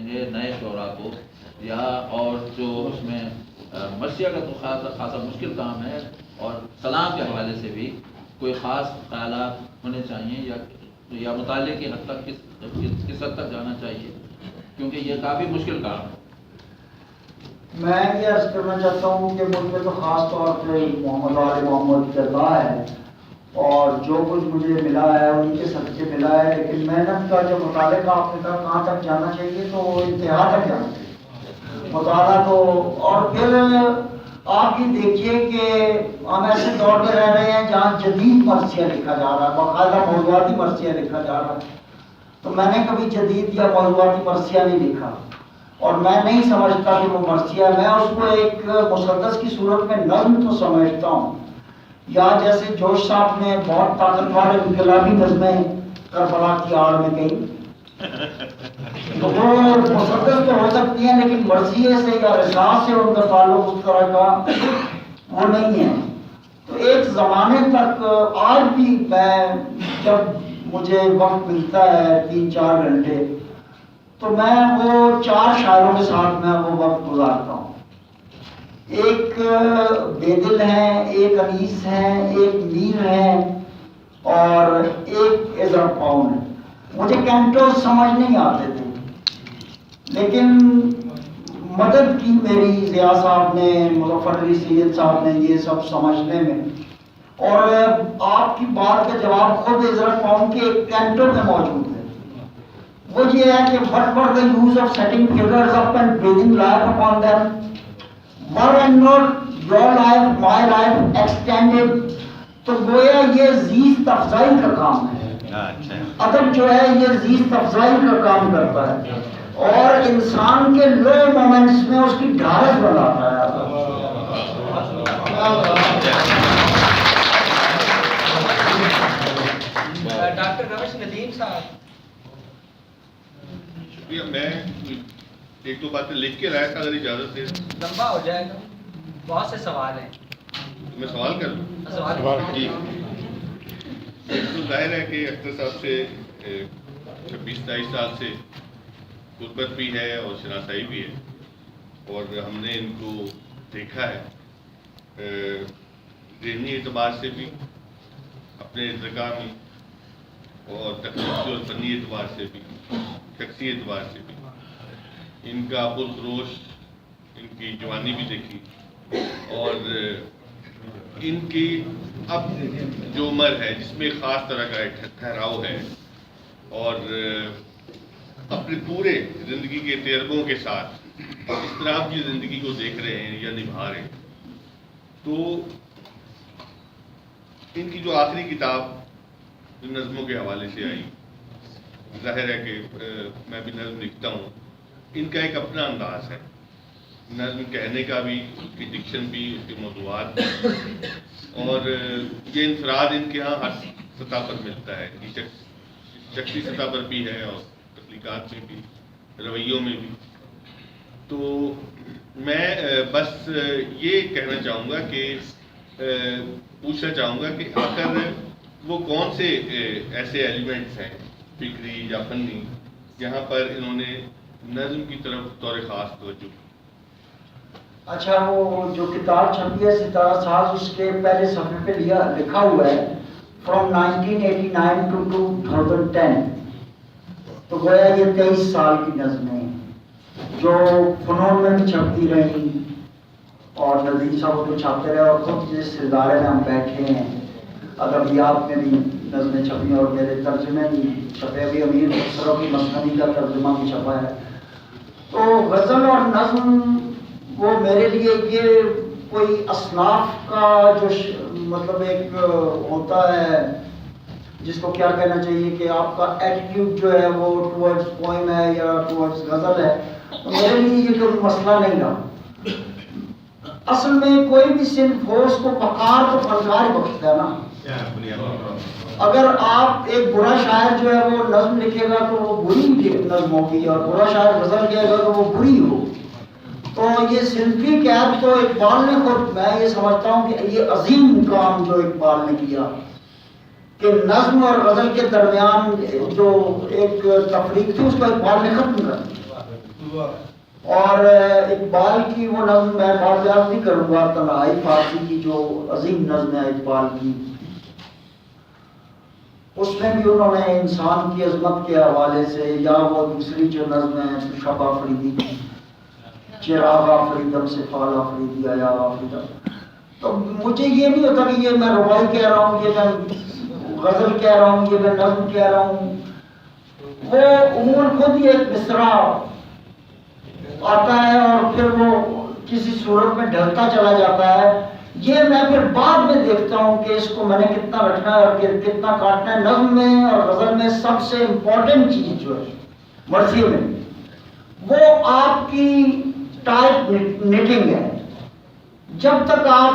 ہیں نئے شعراء کو، یا اور جو اس میں مرثیہ کا تو خاصا مشکل کام ہے، اور کلام کے حوالے سے بھی کوئی خاص خیالات ہونے چاہیے، یا مطالعے کی حد تک کس حد تک جانا چاہیے، کیونکہ یہ کافی مشکل کام ہے۔ میں یہ عرض کرنا چاہتا ہوں کہ مجھ پہ تو خاص طور پہ محمد علی محمد کی عطا ہے، اور جو کچھ مجھے ملا ہے ان کے صدقے ملا ہے، لیکن محنت کا جو مطالعے کا آپ نے کہا کہاں تک جانا چاہیے، تو انتہا تک جانا چاہیے مطالعہ تو۔ اور پھر آپ یہ دیکھیے کہ ہم ایسے دور میں رہ رہے ہیں جہاں جدید مرثیہ لکھا جا رہا ہے، باقاعدہ موضوعاتی مرثیہ لکھا جا رہا ہے، تو میں نے کبھی جدید یا موضوعاتی مرثیہ نہیں لکھا، اور میں نہیں سمجھتا کہ وہ مرثیہ، میں اس کو ایک مسدس کی صورت میں نظم تو سمجھتا ہوں، یا جیسے جوش صاحب نے بہت طاقتور انقلابی نظمیں کربلا کی آڑ میں کہیں، تو وہ مسدس تو ہو سکتی ہیں، لیکن مرثیے سے یا رسا سے ان کا تعلق اس طرح کا وہ نہیں ہے۔ تو ایک زمانے تک آج بھی میں جب مجھے وقت ملتا ہے 3-4 گھنٹے، تو میں وہ 4 شاعروں کے ساتھ میں وہ وقت گزارتا ہوں۔ ایک بے دل ہیں، ایک انیس ہیں، ایک میر ہیں، اور ایک عزر پاؤن ہے۔ مجھے کینٹو سمجھ نہیں آتے تھے، لیکن مدد کی میری ضیاء صاحب نے، مظفر علی سید صاحب نے یہ سب سمجھنے میں، اور آپ کی بات کا جواب خود عزر پاؤن کے کینٹو میں موجود ہے۔ وہ یہ ہے کہ what were the use of setting figures up and breathing life upon them? Were and not your life, my life extended? تو گویا یہ زیست افزائی کا کام ہے، ادب جو ہے یہ زیست افزائی کا کام کرتا ہے، اور انسان کے لو مومنٹس میں اس کی ڈھارس بناتا ہے۔ ڈاکٹر روش ندیم صاحب، میں ایک دو باتیں لکھ کے لایا تھا، اگر اجازت دے۔ لمبا ہو جائے گا، بہت سے سوال ہیں۔ میں سوال کر لوں؟ سوال جی، تو ظاہر ہے کہ اختر صاحب سے 26-27 سال سے قربت بھی ہے اور شناسائی بھی ہے، اور ہم نے ان کو دیکھا ہے ذہنی اعتبار سے بھی، اپنے ارتقاء میں، اور تکنیکی اور فنی اعتبار سے بھی، شخصی اعتبار سے بھی۔ ان کا پرخروش، ان کی جوانی بھی دیکھی، اور ان کی اب جو عمر ہے جس میں خاص طرح کا ایک ٹھہراؤ ہے، اور اپنے پورے زندگی کے تجربوں کے ساتھ اس طرح کی زندگی کو دیکھ رہے ہیں یا نبھا رہے ہیں۔ تو ان کی جو آخری کتاب جو نظموں کے حوالے سے آئی، ظاہر ہے کہ میں بھی نظم لکھتا ہوں، ان کا ایک اپنا انداز ہے نظم کہنے کا بھی، اس کی ڈکشن بھی، اس کے موضوعات بھی، اور یہ انفراد ان کے ہاں ہر سطح پر ملتا ہے، شخصی سطح پر بھی ہے اور تخلیقات میں بھی، رویوں میں بھی۔ تو میں بس یہ کہنا چاہوں گا کہ پوچھنا چاہوں گا کہ آخر وہ کون سے ایسے ایلیمنٹس ہیں فکری یا فنی جہاں پر انہوں نے نظم کی طرف طور خاص توجہ۔ اچھا، وہ جو کتاب چھپی ہے ستارہ ساز، اس کے پہلے صفحے پہ لکھا ہوا ہے فرام 1989 to 2010، تو گویا یہ 23 سال کی نظمیں جو فنون میں بھی چھپتی رہی، اور ندیم صاحب کو چھاپتے رہے، اور خود جس ادارے میں ہم بیٹھے ہیں ادبیات میں بھی نظمیں چھپی، اور میرے ترجمے بھی چھپے، ابھی امیر خسرو کی مسنوی کا ترجمہ بھی چھپا ہے۔ تو غزل اور نظم وہ میرے لیے یہ کوئی اصناف کا جو مطلب ایک ہوتا ہے، جس کو کیا کہنا چاہیے کہ آپ کا ایٹیٹیوڈ جو ہے وہ ٹورڈز پوئم ہے یا ٹورڈز غزل ہے، تو میرے لیے یہ کوئی مسئلہ نہیں رہا۔ اصل میں کوئی بھی صنف ہو اس کو وقار تو فنکار بخشتا ہے نا۔ اگر آپ ایک برا شاعر جو ہے وہ نظم لکھے گا تو وہ بری نظم ہوگی، اور برا شاعر غزل کہے گا تو وہ بری ہو۔ تو یہ صنفی قید تو اقبال نے خود، میں یہ سمجھتا ہوں کہ یہ عظیم کام جو اقبال نے کیا کہ نظم اور غزل کے درمیان جو ایک تفریق تھی اس کو اقبال نے ختم کر دیا۔ اور اقبال کی وہ نظم میں بات یاد نہیں کروں گا، تنہائی فارسی کی جو عظیم نظم ہے اقبال کی، اس میں بھی انہوں نے انسان کی عظمت کے حوالے سے، یا وہ دوسری جو نظم ہے شب آفریدی کی، چراغ آفریدم سے فال آفریدی آیا آفریدم، تو مجھے یہ نہیں ہوتا کہ یہ میں ربائی کہہ رہا ہوں، یہ میں غزل کہہ رہا ہوں، یہ میں نظم کہہ رہا ہوں، وہ عموماً خود ہی ایک مصرع آتا ہے اور پھر وہ کسی صورت میں ڈھلتا چلا جاتا ہے. یہ میں پھر بعد میں دیکھتا ہوں کہ اس کو میں نے کتنا رکھنا ہے اور کتنا کاٹنا ہے. نظم میں اور غزل میں سب سے امپورٹنٹ چیز جو ہے مرثیے میں، وہ آپ کی ٹائٹ نیٹنگ ہے. جب تک آپ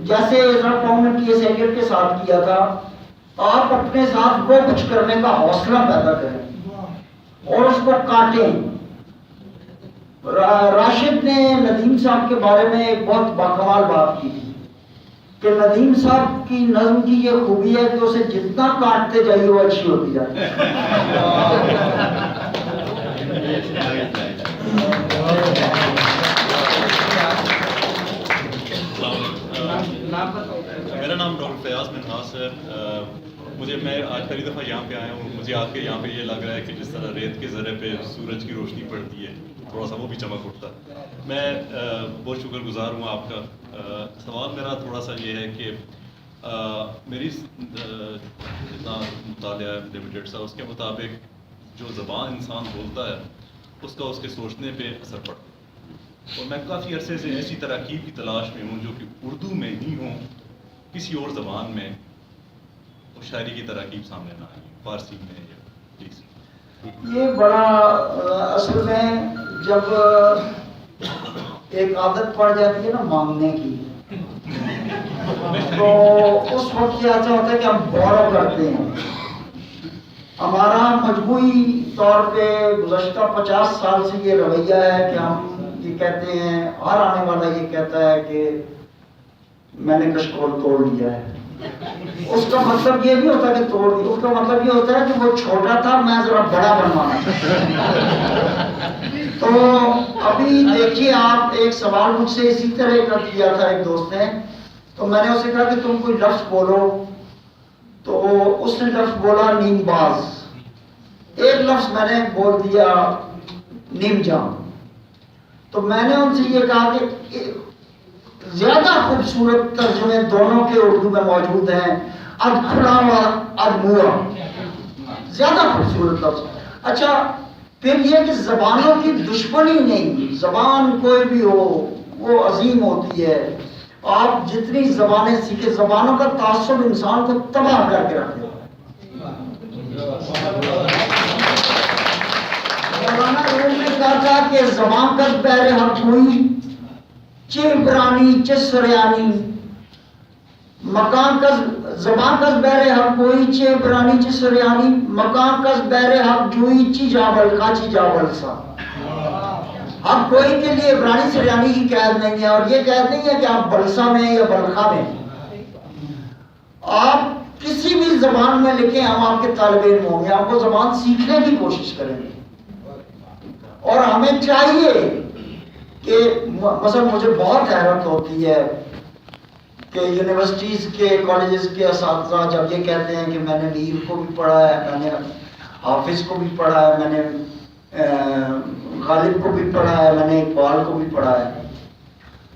جیسے عزرا پاؤں نے ٹی ایس ایلیٹ کے ساتھ کیا تھا، آپ اپنے ساتھ وہ کچھ کرنے کا حوصلہ پیدا کریں اور اس کو کاٹیں. راشد نے ندیم صاحب کے بارے میں ایک بہت باکمال بات کی تھی کہ ندیم صاحب کی نظم کی یہ خوبی ہے کہ اسے جتنا کاٹتے جائیے وہ اچھی ہوتی جاتی ہے. میرا نام ڈاکٹر فیاض منہاس ہے. میں آج پہلی دفعہ یہاں پہ آیا ہوں. مجھے آ کے یہاں پہ یہ لگ رہا ہے کہ جس طرح ریت کے ذرے پہ سورج کی روشنی پڑتی ہے، تھوڑا سا وہ بھی چمک اٹھتا ہے. میں بہت شکر گزار ہوں آپ کا. سوال میرا تھوڑا سا یہ ہے کہ میری جتنا مطالعہ لمیٹڈ سا، اس کے مطابق جو زبان انسان بولتا ہے اس کا اس کے سوچنے پہ اثر پڑتا ہے. اور میں کافی عرصے سے ایسی تراکیب کی تلاش میں ہوں جو کہ اردو میں ہی ہوں، کسی اور زبان میں وہ شاعری کی تراکیب سامنے نہ آئی، فارسی میں یا پلیز. یہ بڑا اصل میں جب ایک عادت پڑ جاتی ہے نا مانگنے کی، تو اس وقت یہ ایسا ہوتا ہے کہ ہم بورو کرتے ہیں. ہمارا مجموعی طور پہ گزشتہ 50 سال سے یہ رویہ ہے کہ ہم یہ کہتے ہیں، ہر آنے والا یہ کہتا ہے کہ میں نے کشکول توڑ لیا ہے. اس کا مطلب یہ نہیں ہوتا کہ توڑ دیا، اس کا مطلب یہ ہوتا ہے کہ وہ چھوٹا تھا، میں ذرا بڑا بنوانا. تو ابھی دیکھیے آپ، ایک سوال مجھ سے اسی طرح کا کیا تھا ایک دوست نے، تو میں نے اسے کہا کہ تم کوئی لفظ بولو، تو اس نے لفظ بولا نیم باز. ایک لفظ میں نے بول دیا نیم جام. تو میں نے ان سے یہ کہا کہ زیادہ خوبصورت ترجمے دونوں کے اردو میں موجود ہیں، اد کھلا ہوا اد موا، زیادہ خوبصورت لفظ. اچھا پھر یہ کہ زبانوں کی دشمنی نہیں، زبان کوئی بھی ہو وہ عظیم ہوتی ہے. آپ جتنی زبانیں سیکھیں، زبانوں کا تعصب انسان کو تباہ کر کے رکھ دیتا ہے. مولانا روم نے کہا تھا کہ زبان کا بہر حق ہوئی چیبرانی چسریانی، مکان کا زبان کا بہر حق ہوئی چیبرانی چسریانی، مکان کا بہر حق جوئی چی جاول کا چی جاول سا. اب کوئی کے لیے عبرانی سریانی کی قید نہیں ہے، اور یہ قید نہیں ہے کہ آپ بلسا میں یا بلخا میں، آپ کسی بھی زبان میں لکھیں، ہم آپ کے طالب علم ہوں گے، آپ وہ زبان سیکھنے کی کوشش کریں گے. اور ہمیں چاہیے کہ مثلا مجھے بہت حیرت ہوتی ہے کہ یونیورسٹیز کے کالجز کے اساتذہ جب یہ کہتے ہیں کہ میں نے میر کو بھی پڑھا ہے، میں نے حافظ کو بھی پڑھا ہے، میں نے غالب کو بھی پڑھا ہے، میں نے اقبال کو بھی پڑھا ہے،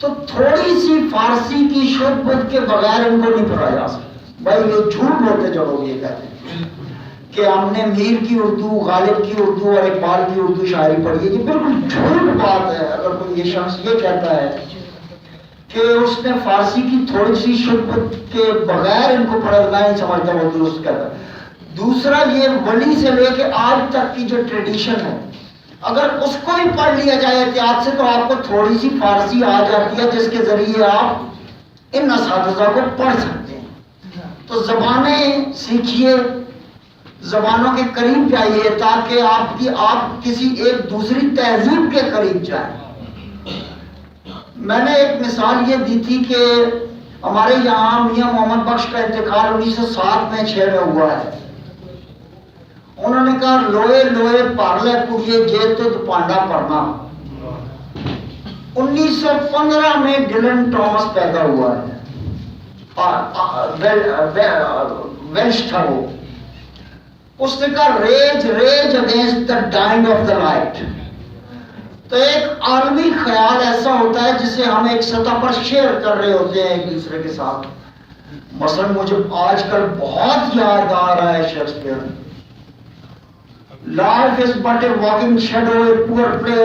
تو تھوڑی سی فارسی کی شدھ بدھ کے بغیر ان کو نہیں پڑھا جا سکتا. بھائی یہ جھوٹ بولتے جو لوگ یہ کہتے ہیں کہ ہم نے میر کی اردو، غالب کی اردو اور اقبال کی اردو شاعری پڑھی ہے. یہ بالکل جھوٹ بات ہے. اگر کوئی یہ شخص یہ کہتا ہے کہ اس نے فارسی کی تھوڑی سی شدھ بدھ کے بغیر ان کو پڑھا، نہیں سمجھتا وہ درست کہتا ہے. دوسرا، یہ ولی سے لے کے آج تک کی جو ٹریڈیشن ہے، اگر اس کو ہی پڑھ لیا جائے احتیاط سے، تو آپ کو تھوڑی سی فارسی آ جاتی ہے جس کے ذریعے آپ ان اساتذہ کو پڑھ سکتے ہیں. تو زبانیں سیکھیے، زبانوں کے قریب جائیے تاکہ آپ کسی ایک دوسری تہذیب کے قریب جائیں. میں نے ایک مثال یہ دی تھی کہ ہمارے یہاں میاں محمد بخش کا انتقال 1907 میں 6 میں ہوا ہے. انہوں نے کہا لوہے لوہے پارلے پوریے جیت تو پانڈا پڑنا. 1915 میں ڈلن ٹامس پیدا ہوا ہے، ویلش تھا وہ. اس نے کہا rage rage against the dying of the light. تو ایک عالمی خیال ایسا ہوتا ہے جسے ہم ایک سطح پر شیئر کر رہے ہوتے ہیں ایک دوسرے کے ساتھ. مثلا مجھے آج کل بہت یاد آ رہا ہے Shakespeare. Life is but a walking shadow, a poor player